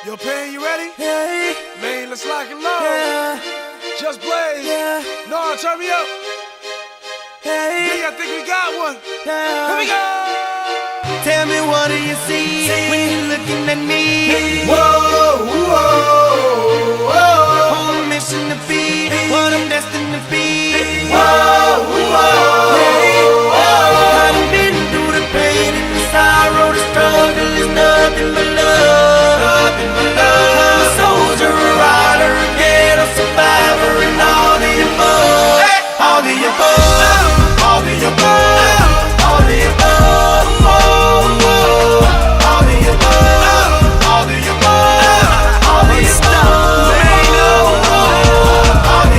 Yo, Pain, you ready? Yeah, Man, let's lock and load. yeah, Just Blaze. yeah, No, turn me up. yeah, I think we got one. Here we yeah. go. Tell me, what do you see when you're looking at me? Whoa, whoa, whoa. On a mission to be what I'm destined to be. Whoa, whoa, I done been through the pain and the sorrow, the struggle is nothing but love. I'm a soldier, a rider, a ghetto survivor, and all the above. All the above. All the above. All the above. All the above. All the above. All the above.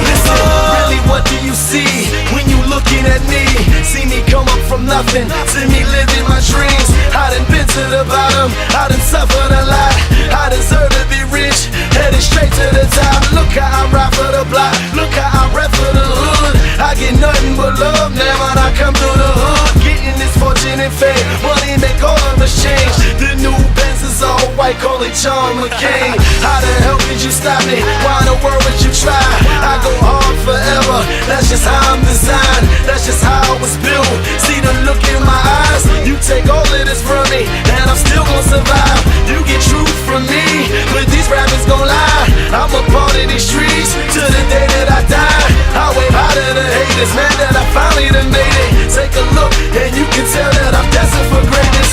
Listen, really, what do you see when you looking at me? See me come up from nothing, see me living my dreams. I done been to the bottom, I done suffered a lot. I deserve to be rich, headed straight to the top. Look how I ride for the block, look how I rap for the hood. I get nothing but love now when I come through the hood. Getting this fortune and fame, money make all of us change. The new Benz is all white, call it John McCain. How the hell could you stop me? Why in the world would you try? I go hard forever, that's just how I'm designed. That's just how I was built. See the look in my eyes, you take all of this from me, and I'm still gonna survive. You get truth from me, but these rappers gon' lie. I'm a part of these streets till the day that I die. I wave out to the haters, man, that I finally done made it. Take a look, and you can tell that I'm destined for greatness.